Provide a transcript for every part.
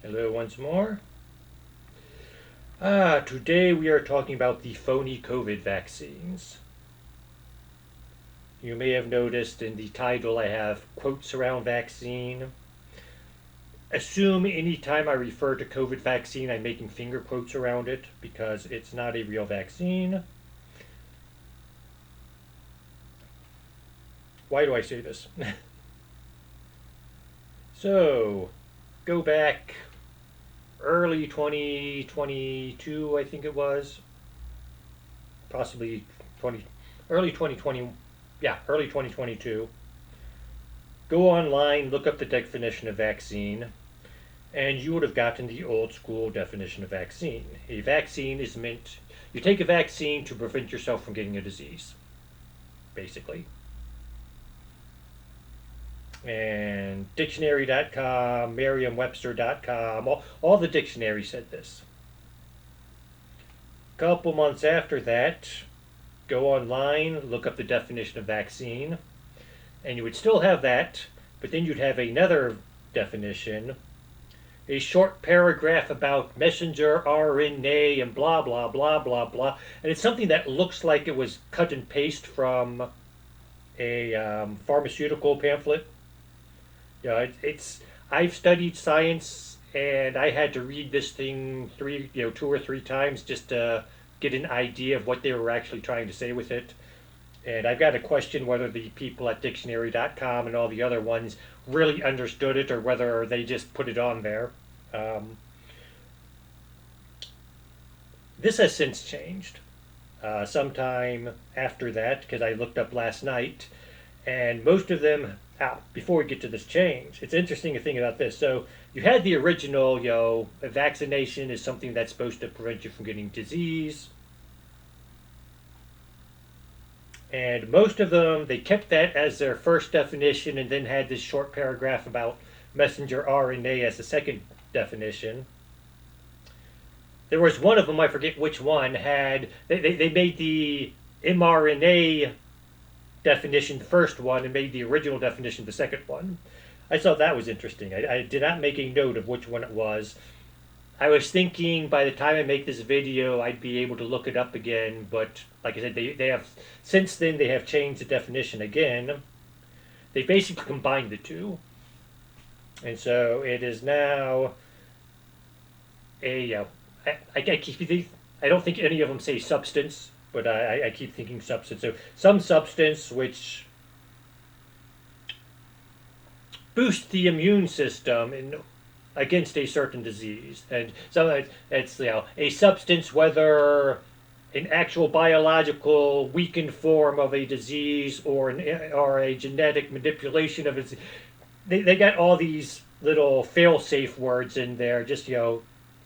Hello once more. Today we are talking about the phony COVID vaccines. You may have noticed in the title I have quotes around vaccine. Assume anytime I refer to COVID vaccine, I'm making finger quotes around it because it's not a real vaccine. Why do I say this? So, go back early 2022, I think it was. Possibly 20, early 2020, yeah, early 2022. Go online, look up the definition of vaccine, and you would have gotten the old school definition of vaccine. A vaccine is meant, you take a vaccine to prevent yourself from getting a disease, basically. And dictionary.com, merriam-webster.com, all the dictionaries said this. A couple months after that, go online, look up the definition of vaccine, and you would still have that, but then you'd have another definition, a short paragraph about messenger RNA and blah, blah, blah, blah, blah. And it's something that looks like it was cut and paste from a pharmaceutical pamphlet. It's I've studied science and I had to read this thing two or three times just to get an idea of what they were actually trying to say with it. And I've got to question whether the people at dictionary.com and all the other ones really understood it or whether they just put it on there. Um, this has since changed. Sometime after that, because I looked up last night, and most of them, before we get to this change, it's interesting to think about this. So you had the original, a vaccination is something that's supposed to prevent you from getting disease. And most of them, they kept that as their first definition and then had this short paragraph about messenger RNA as the second definition. There was one of them, I forget which one, they made the mRNA definition the first one and made the original definition the second one. I thought that was interesting. I did not make a note of which one it was. I was thinking by the time I make this video, I'd be able to look it up again, but like I said, they have since then they have changed the definition again. They basically combined the two, and so it is now a. I keep I don't think any of them say substance, but I keep thinking substance. So some substance which boosts the immune system against a certain disease, and so it's a substance, whether an actual biological weakened form of a disease or a genetic manipulation of it. They got all these little fail-safe words in there, just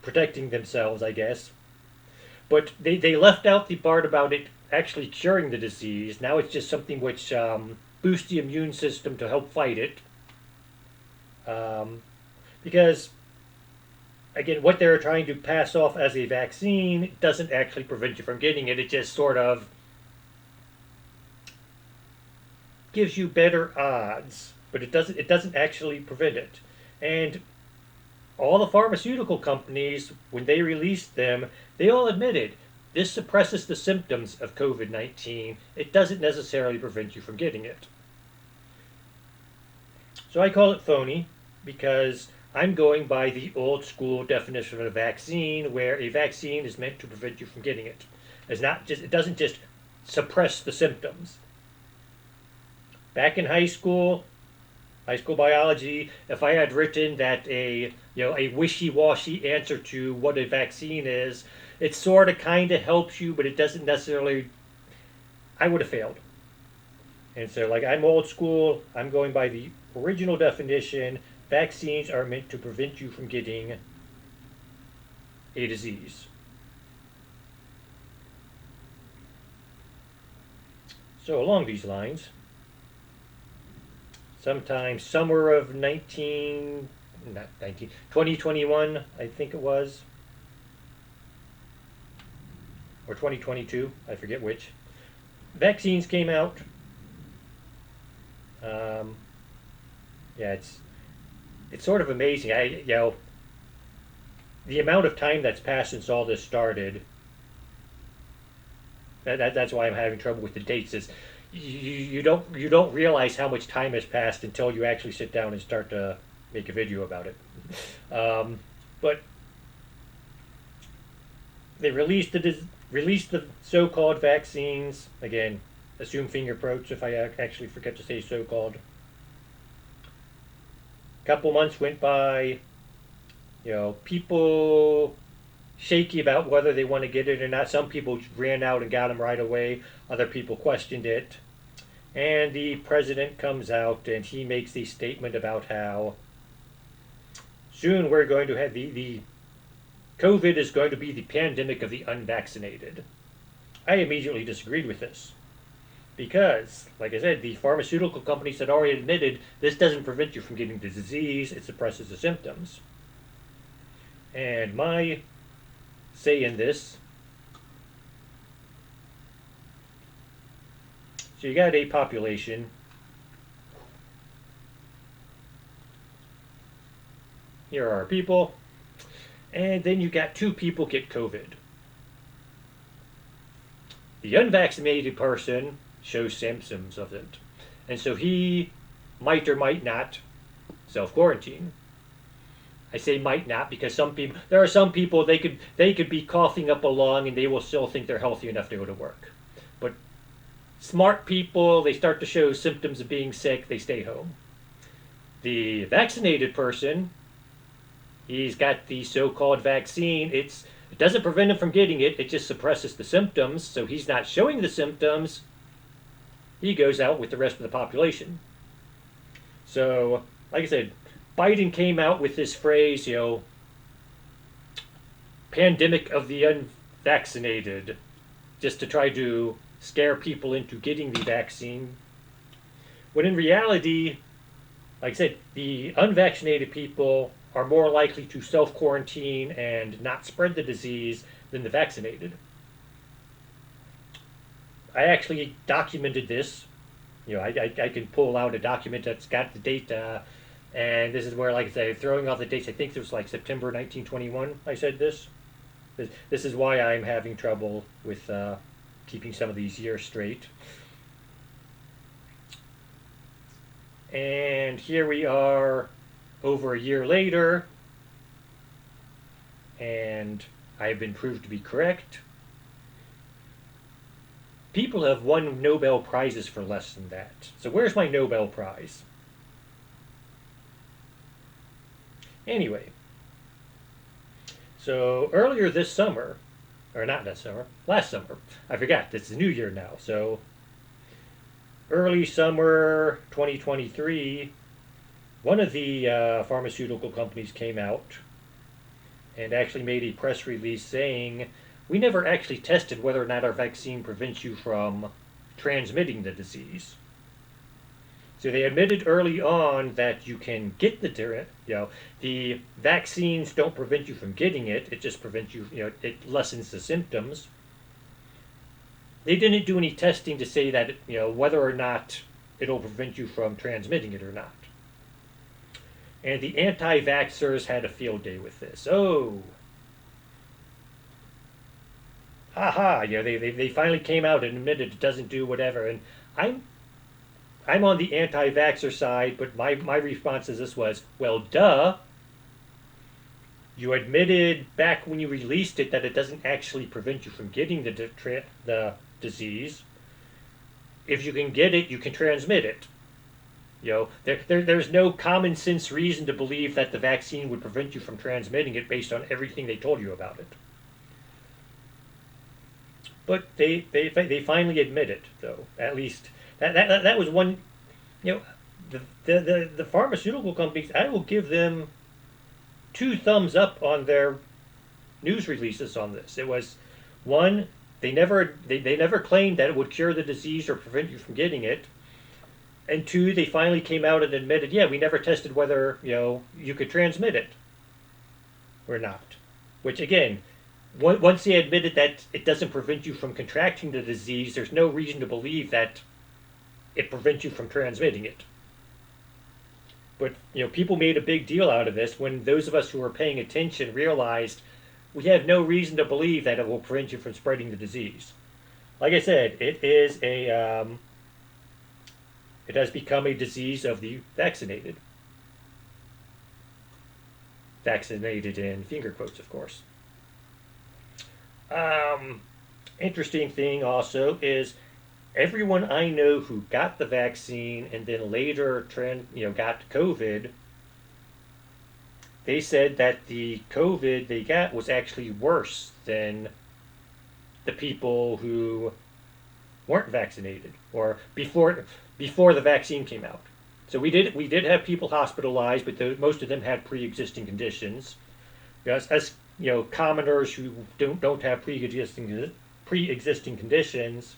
protecting themselves, I guess. But they left out the part about it actually curing the disease. Now it's just something which boosts the immune system to help fight it. Because, again, what they're trying to pass off as a vaccine doesn't actually prevent you from getting it. It just sort of gives you better odds, but it doesn't actually prevent it. And all the pharmaceutical companies, when they released them, they all admitted this suppresses the symptoms of COVID-19. It doesn't necessarily prevent you from getting it. So I call it phony because I'm going by the old school definition of a vaccine, where a vaccine is meant to prevent you from getting it. It doesn't just suppress the symptoms. Back in high school biology, if I had written that a wishy-washy answer to what a vaccine is, it sort of kind of helps you, but it doesn't necessarily. I would have failed. And so, I'm old school. I'm going by the original definition. Vaccines are meant to prevent you from getting a disease. So along these lines, sometime summer of 2021, I think it was, or 2022, I forget which, vaccines came out. Yeah, it's sort of amazing. the amount of time that's passed since all this started, that's why I'm having trouble with the dates. Is you don't realize how much time has passed until you actually sit down and start to make a video about it. But they released the so-called vaccines again. Assume finger approach if I actually forget to say so-called. Couple months went by. People shaky about whether they want to get it or not. Some people ran out and got them right away. Other people questioned it. And the president comes out and he makes a statement about how soon we're going to have the COVID is going to be the pandemic of the unvaccinated. I immediately disagreed with this because, like I said, the pharmaceutical companies had already admitted this doesn't prevent you from getting the disease, it suppresses the symptoms. And my say in this, so you got a population. Here are our people. And then you got 2 people get COVID. The unvaccinated person shows symptoms of it. And so he might or might not self-quarantine. I say might not because there are some people they could be coughing up a lung and they will still think they're healthy enough to go to work. But smart people, they start to show symptoms of being sick, they stay home. The vaccinated person, he's got the so-called vaccine. It doesn't prevent him from getting it, it just suppresses the symptoms, so he's not showing the symptoms. He goes out with the rest of the population. So, like I said, Biden came out with this phrase, pandemic of the unvaccinated, just to try to scare people into getting the vaccine. When in reality, like I said, the unvaccinated people are more likely to self-quarantine and not spread the disease than the vaccinated. I actually documented this. I can pull out a document that's got the data. And this is where, like I say, throwing out the dates, I think it was like September 1921 I said this. This is why I'm having trouble with keeping some of these years straight. And here we are over a year later, and I've been proved to be correct. People have won Nobel Prizes for less than that. So where's my Nobel Prize? Anyway, so earlier this summer, or not this summer, last summer, I forgot, it's the new year now, so early summer 2023, one of the pharmaceutical companies came out and actually made a press release saying, we never actually tested whether or not our vaccine prevents you from transmitting the disease. So they admitted early on that you can get the vaccines don't prevent you from getting it, it just prevents you, it lessens the symptoms. They didn't do any testing to say that, whether or not it'll prevent you from transmitting it or not. And the anti-vaxxers had a field day with this. Oh, haha, they finally came out and admitted it doesn't do whatever. And I'm on the anti-vaxxer side, but my response to this was, well, duh. You admitted back when you released it that it doesn't actually prevent you from getting the disease. If you can get it, you can transmit it. There's no common sense reason to believe that the vaccine would prevent you from transmitting it based on everything they told you about it. But they finally admit it, though. At least that was one. The pharmaceutical companies, I will give them 2 thumbs up on their news releases on this. It was, one, they never claimed that it would cure the disease or prevent you from getting it. And 2, they finally came out and admitted, yeah, we never tested whether, you could transmit it or not. Which, again, once they admitted that it doesn't prevent you from contracting the disease, there's no reason to believe that it prevents you from transmitting it. But people made a big deal out of this when those of us who were paying attention realized we have no reason to believe that it will prevent you from spreading the disease. Like I said, it has become a disease of the vaccinated. Vaccinated in finger quotes, of course. Um, Interesting thing also is everyone I know who got the vaccine and then later got COVID, they said that the COVID they got was actually worse than the people who weren't vaccinated or before the vaccine came out. So we did have people hospitalized, but most of them had pre-existing conditions. As commoners who don't have pre-existing conditions,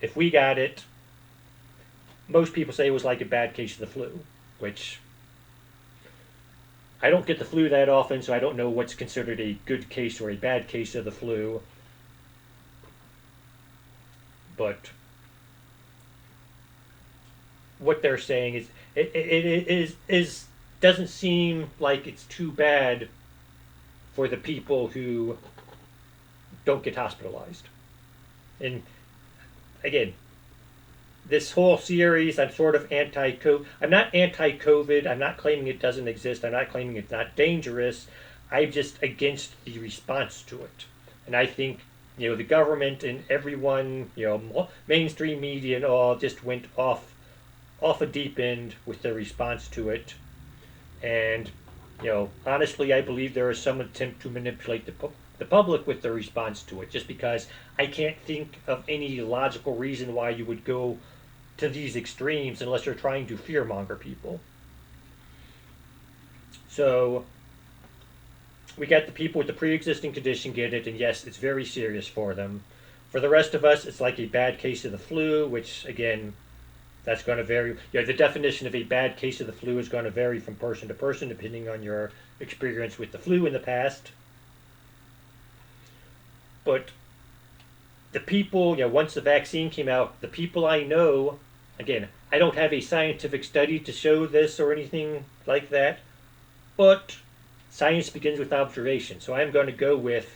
if we got it, most people say it was like a bad case of the flu, which I don't get the flu that often, so I don't know what's considered a good case or a bad case of the flu. But what they're saying is it doesn't seem like it's too bad for the people who don't get hospitalized. And again, this whole series, I'm sort of anti-COVID. I'm not anti-COVID. I'm not claiming it doesn't exist. I'm not claiming it's not dangerous. I'm just against the response to it. And I think the government and everyone, mainstream media and all, just went off a deep end with their response to it. And honestly, I believe there is some attempt to manipulate the public with their response to it. Just because I can't think of any logical reason why you would go to these extremes unless you're trying to fearmonger people. So we got the people with the pre-existing condition get it, and yes, it's very serious for them. For the rest of us, it's like a bad case of the flu, which again, that's going to vary. The definition of a bad case of the flu is going to vary from person to person depending on your experience with the flu in the past. But the people, once the vaccine came out, the people I know, again, I don't have a scientific study to show this or anything like that, but science begins with observation. So I'm going to go with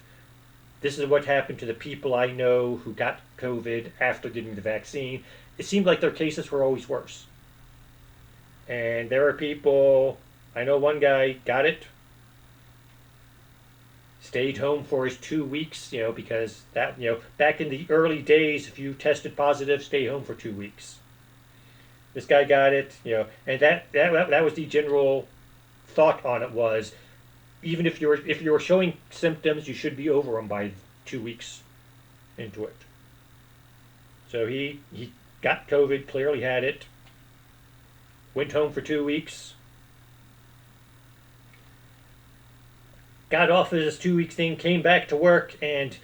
this is what happened to the people I know who got COVID after getting the vaccine. It seemed like their cases were always worse. And there are people, I know one guy got it, stayed home for his 2 weeks, because that, back in the early days, if you tested positive, stay home for 2 weeks. This guy got it, and that was the general thought on it was, even if you were showing symptoms, you should be over them by 2 weeks into it. So he got COVID, clearly had it, went home for 2 weeks, got off of his 2 week thing, came back to work, and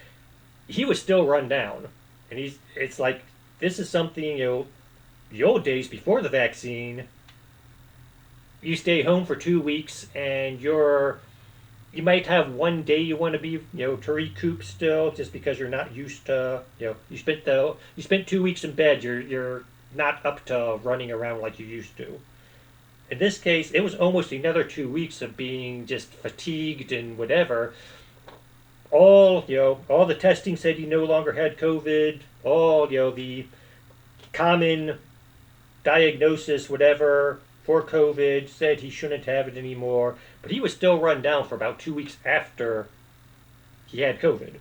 he was still run down. And it's like, this is something, the old days before the vaccine, you stay home for 2 weeks and you might have one day you want to be, to recoup still, just because you're not used to, you spent 2 weeks in bed, you're not up to running around like you used to. In this case, it was almost another 2 weeks of being just fatigued and whatever. All the testing said he no longer had COVID. All the common diagnosis, whatever, for COVID said he shouldn't have it anymore. But he was still run down for about 2 weeks after he had COVID.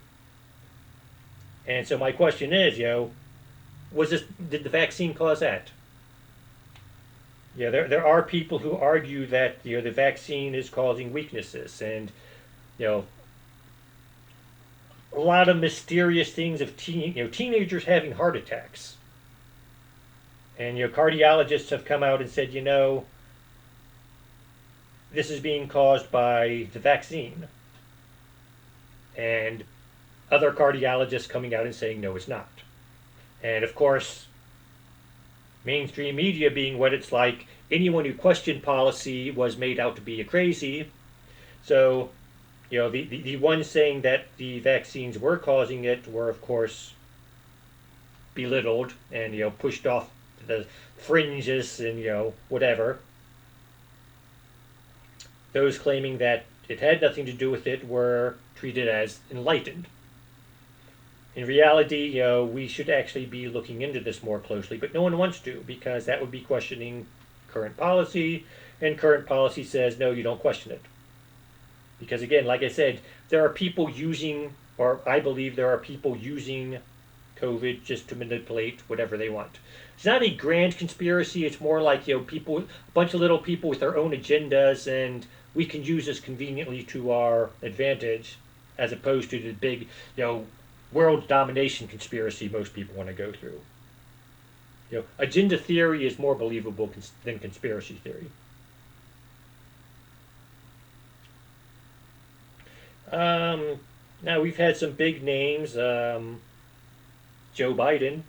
And so my question is, did the vaccine cause that? There are people who argue that the vaccine is causing weaknesses, and a lot of mysterious things of teenagers having heart attacks, and cardiologists have come out and said this is being caused by the vaccine, and other cardiologists coming out and saying no, it's not, and of course, mainstream media being what it's like, anyone who questioned policy was made out to be a crazy. So, the ones saying that the vaccines were causing it were, of course, belittled and, pushed off the fringes and, whatever. those claiming that it had nothing to do with it were treated as enlightened. In reality, we should actually be looking into this more closely, but no one wants to because that would be questioning current policy, and current policy says no, you don't question it. Because again, like I said, there are people using, or I believe there are people using COVID just to manipulate whatever they want. It's not a grand conspiracy. It's more like people, a bunch of little people with their own agendas, and we can use this conveniently to our advantage, as opposed to the big, world domination conspiracy most people want to go through. Agenda theory is more believable than conspiracy theory. Now we've had some big names. Joe Biden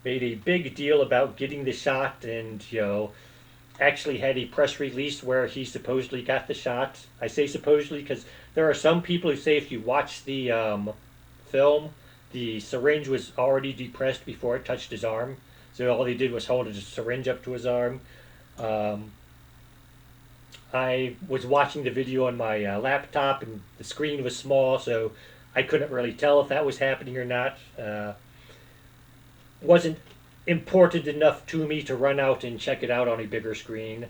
made a big deal about getting the shot, and actually had a press release where he supposedly got the shot. I say supposedly because there are some people who say if you watch the film, the syringe was already depressed before it touched his arm. So all he did was hold a syringe up to his arm. I was watching the video on my laptop, and the screen was small, so I couldn't really tell if that was happening or not. Wasn't important enough to me to run out and check it out on a bigger screen.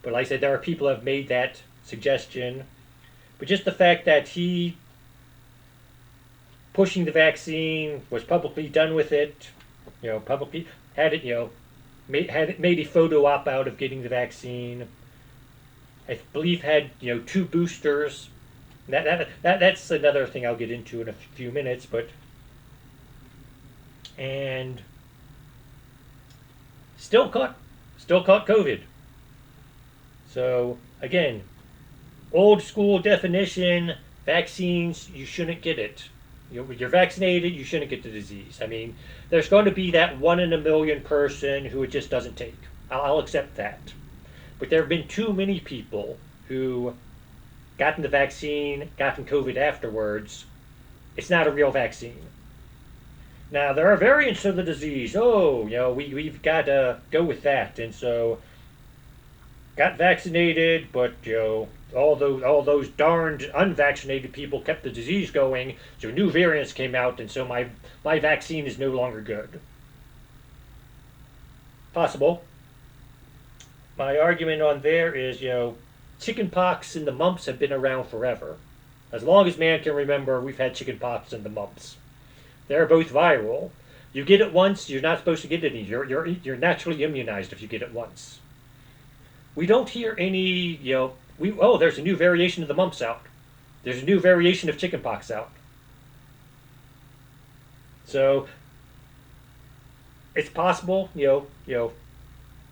But like I said, there are people who have made that suggestion. But just the fact that he pushing the vaccine, was publicly done with it, publicly had it, made a photo op out of getting the vaccine. I believe had 2 boosters. That's another thing I'll get into in a few minutes, and still caught COVID. So again, old school definition: vaccines, you shouldn't get it. You're vaccinated, you shouldn't get the disease. I mean, there's going to be that 1 in a million person who it just doesn't take. I'll accept that. But there have been too many people who gotten the vaccine, gotten COVID afterwards. It's not a real vaccine. Now, there are variants of the disease. We've got to go with that. And so, got vaccinated, but, all those darned unvaccinated people kept the disease going, so new variants came out, and so my vaccine is no longer good. Possible. My argument on there is, chickenpox and the mumps have been around forever. As long as man can remember, we've had chickenpox and the mumps. They're both viral. You get it once, you're not supposed to get it any. You're naturally immunized if you get it once. We don't hear any, there's a new variation of the mumps out. There's a new variation of chickenpox out. So it's possible,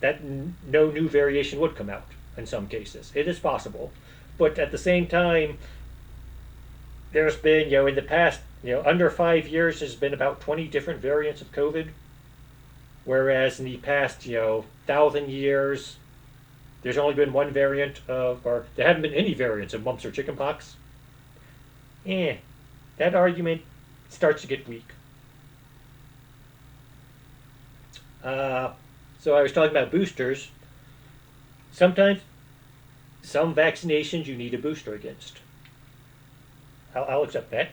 that no new variation would come out in some cases. It is possible. But at the same time, there's been, in the past, under 5 years, there's been about 20 different variants of COVID. Whereas in the past, 1,000 years, there's only been one variant or there haven't been any variants of mumps or chickenpox. That argument starts to get weak. So I was talking about boosters. Sometimes, some vaccinations you need a booster against. I'll accept that.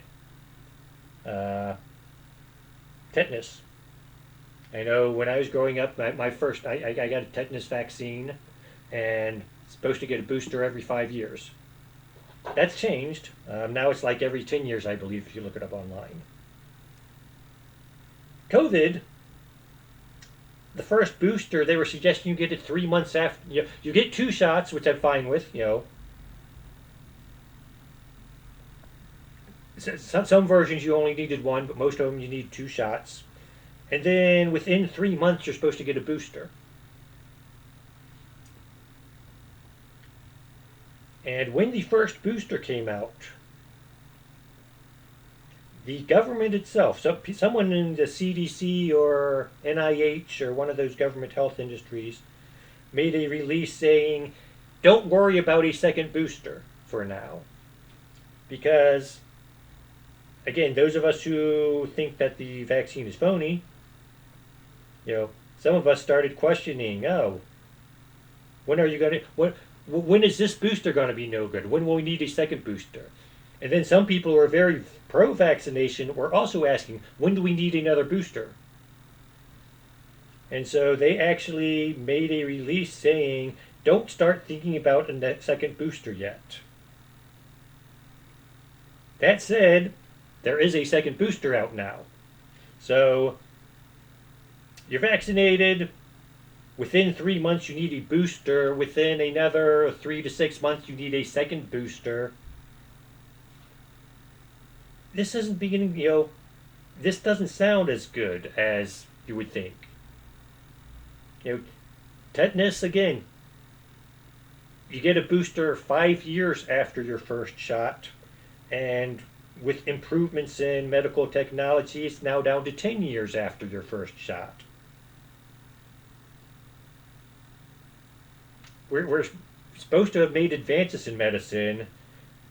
Tetanus. I know when I was growing up, my first, I got a tetanus vaccine, and supposed to get a booster every 5 years. That's changed. Now it's like every 10 years, I believe, if you look it up online. COVID, the first booster, they were suggesting you get it 3 months after. You get 2 shots, which I'm fine with, Some versions you only needed 1, but most of them you need 2 shots. And then within 3 months, you're supposed to get a booster. And when the first booster came out, the government itself, someone in the CDC or NIH or one of those government health industries, made a release saying, don't worry about a second booster for now. Because, again, those of us who think that the vaccine is phony, some of us started questioning, when are you going to, When is this booster going to be no good? When will we need a second booster? And then some people who are very pro-vaccination were also asking, when do we need another booster? And so they actually made a release saying, don't start thinking about a second booster yet. That said, there is a second booster out now. So you're vaccinated. Within 3 months, you need a booster. Within another 3 to 6 months, you need a second booster. This isn't beginning, this doesn't sound as good as you would think. Tetanus, again, you get a booster 5 years after your first shot, and with improvements in medical technology, it's now down to 10 years after your first shot. We're supposed to have made advances in medicine,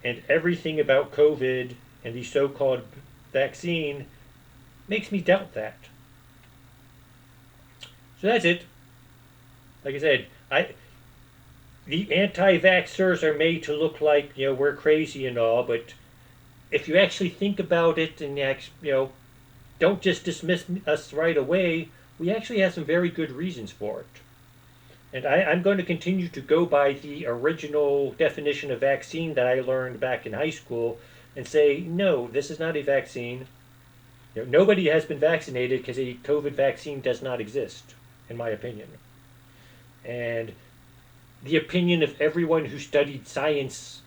and everything about COVID and the so-called vaccine makes me doubt that. So that's it. Like I said, the anti-vaxxers are made to look like we're crazy and all, but if you actually think about it and don't just dismiss us right away, we actually have some very good reasons for it. And I'm going to continue to go by the original definition of vaccine that I learned back in high school and say, no, this is not a vaccine. Nobody has been vaccinated because a COVID vaccine does not exist, in my opinion. And the opinion of everyone who studied science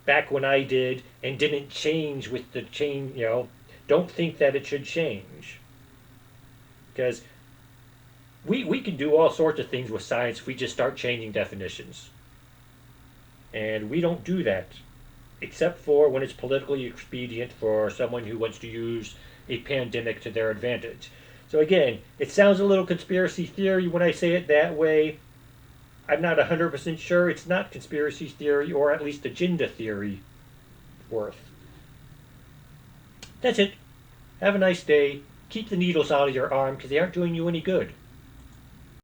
back when I did and didn't change with the change, don't think that it should change. Because we can do all sorts of things with science if we just start changing definitions. And we don't do that, except for when it's politically expedient for someone who wants to use a pandemic to their advantage. So again, it sounds a little conspiracy theory when I say it that way. I'm not 100% sure it's not conspiracy theory, or at least agenda theory worth. That's it. Have a nice day. Keep the needles out of your arm because they aren't doing you any good.